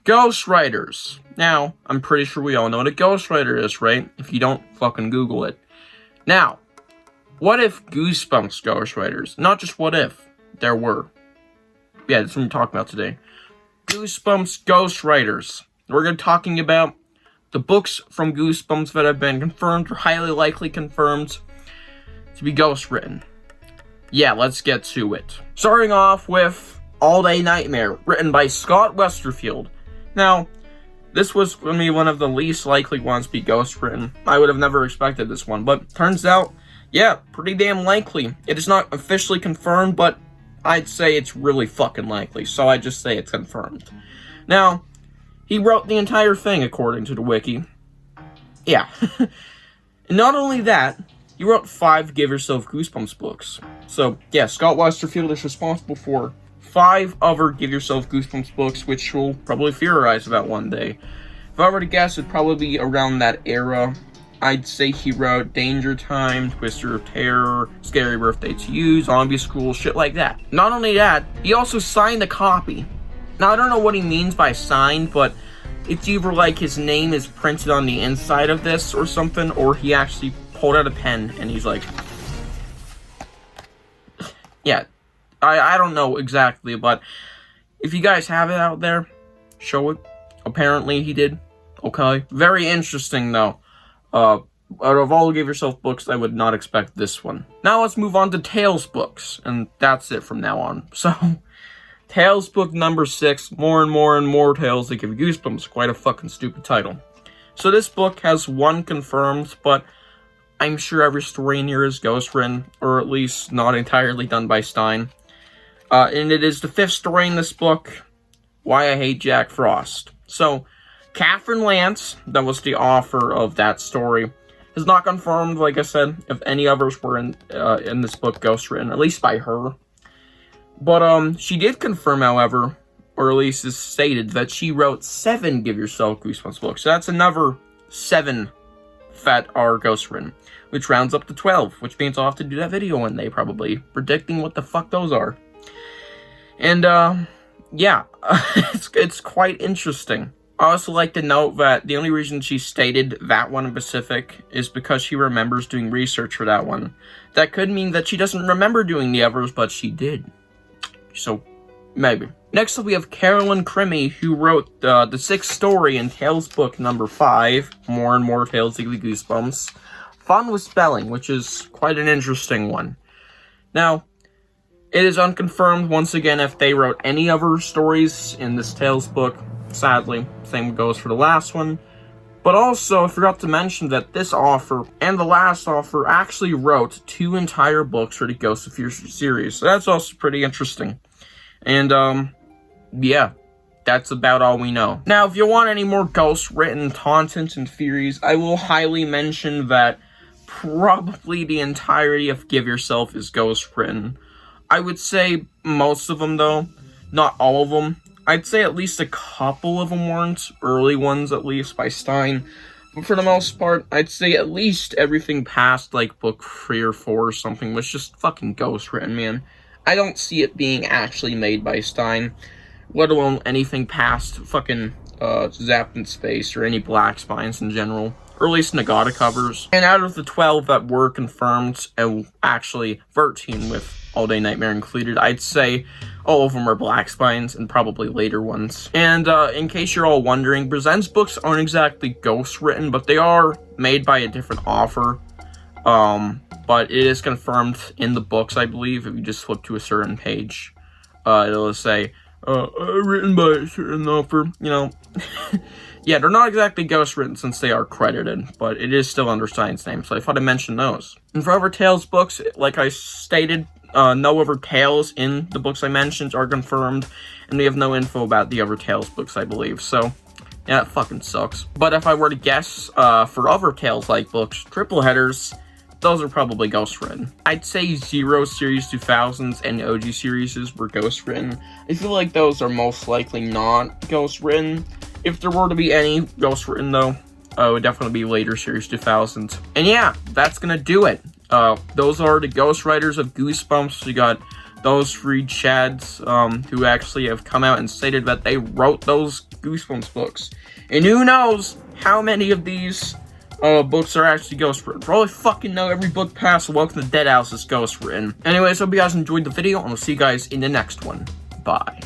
Ghostwriters. Now, I'm pretty sure we all know what a ghostwriter is, right? If you don't, fucking Google it. Now, what if Goosebumps ghostwriters? Not just what if, there were. Yeah, that's what I'm talking about today. Goosebumps ghostwriters. We're going to be talking about the books from Goosebumps that have been confirmed or highly likely confirmed to be ghostwritten. Yeah, let's get to it. Starting off with All Day Nightmare, written by Scott Westerfield. Now, this was going to be one of the least likely ones to be ghostwritten. I would have never expected this one, but turns out, yeah, pretty damn likely. It is not officially confirmed, but I'd say it's really fucking likely, so I just say it's confirmed. Now, he wrote the entire thing according to the wiki. Yeah. And not only that, he wrote 5 Give Yourself Goosebumps books. So, yeah, Scott Westerfield is responsible for 5 other Give Yourself Goosebumps books, which we'll probably theorize about one day. If I were to guess, it'd probably be around that era. I'd say he wrote Danger Time, Twister of Terror, Scary Birthday to You, Zombie School, shit like that. Not only that, he also signed a copy. Now, I don't know what he means by signed, but it's either like his name is printed on the inside of this or something, or he actually pulled out a pen and he's like... Yeah, I don't know exactly, but if you guys have it out there, show it. Apparently he did. Okay. Very interesting, though. Out of all Give Yourself books, I would not expect this one. Now let's move on to Tales books, and that's it from now on. So, Tales book number 6, More and More and More Tales That Give You Goosebumps. Quite a fucking stupid title. So this book has 1 confirmed, but I'm sure every story in here is ghostwritten, or at least not entirely done by Stine. And it is the 5th story in this book, Why I Hate Jack Frost. So, Catherine Lance, that was the author of that story, has not confirmed, like I said, if any others were in this book ghostwritten, at least by her. But she did confirm, however, or at least is stated, that she wrote 7 Give Yourself Goosebumps books. So that's another 7 that are ghostwritten, which rounds up to 12, which means I'll have to do that video one day, probably, predicting what the fuck those are. And, yeah, it's quite interesting. I also like to note that the only reason she stated that one in specific is because she remembers doing research for that one. That could mean that she doesn't remember doing the others, but she did. So, maybe. Next up, we have Carolyn Crimmy, who wrote the 6th story in Tales book number 5, More and More Tales That Give You Goosebumps. Fun with Spelling, which is quite an interesting one. Now, it is unconfirmed, once again, if they wrote any other stories in this Tales book. Sadly, same goes for the last one. But also, I forgot to mention that this author and the last author actually wrote 2 entire books for the Ghost of Future series. So that's also pretty interesting. And, yeah, that's about all we know. Now, if you want any more ghost-written content and theories, I will highly mention that probably the entirety of Give Yourself is ghost-written. I would say most of them, though. Not all of them. I'd say at least a couple of them weren't. Early ones, at least, by Stine. But for the most part, I'd say at least everything past, like, book 3 or 4 or something was just fucking ghost-written, man. I don't see it being actually made by Stine, let alone anything past fucking Zapped in Space or any Black Spines in general. Or at least Nagata covers. And out of the 12 that were confirmed, and actually 13 with All Day Nightmare included, I'd say all of them are Black Spines and probably later ones. And in case you're all wondering, Brezen's books aren't exactly ghost-written, but they are made by a different author. But it is confirmed in the books, I believe. If you just flip to a certain page, it'll say, written by a certain author, you know. Yeah, they're not exactly ghost-written since they are credited, but it is still under Stine's name, so I thought I'd mention those. And for other Tales books, like I stated, no other Tales in the books I mentioned are confirmed, and we have no info about the other Tales books, I believe, so yeah, that fucking sucks. But if I were to guess, for other Tales-like books, triple headers, those are probably ghost-written. I'd say Zero Series 2000s and OG series were ghost-written. I feel like those are most likely not ghost-written. If there were to be any ghost-written, though, it would definitely be later Series 2000s. And yeah, that's gonna do it. Those are the ghostwriters of Goosebumps. We got those three Chads who actually have come out and stated that they wrote those Goosebumps books. And who knows how many of these books are actually ghostwritten. For all I fucking know, every book past Welcome to Dead House is ghostwritten. Anyways, hope you guys enjoyed the video, and I'll see you guys in the next one. Bye.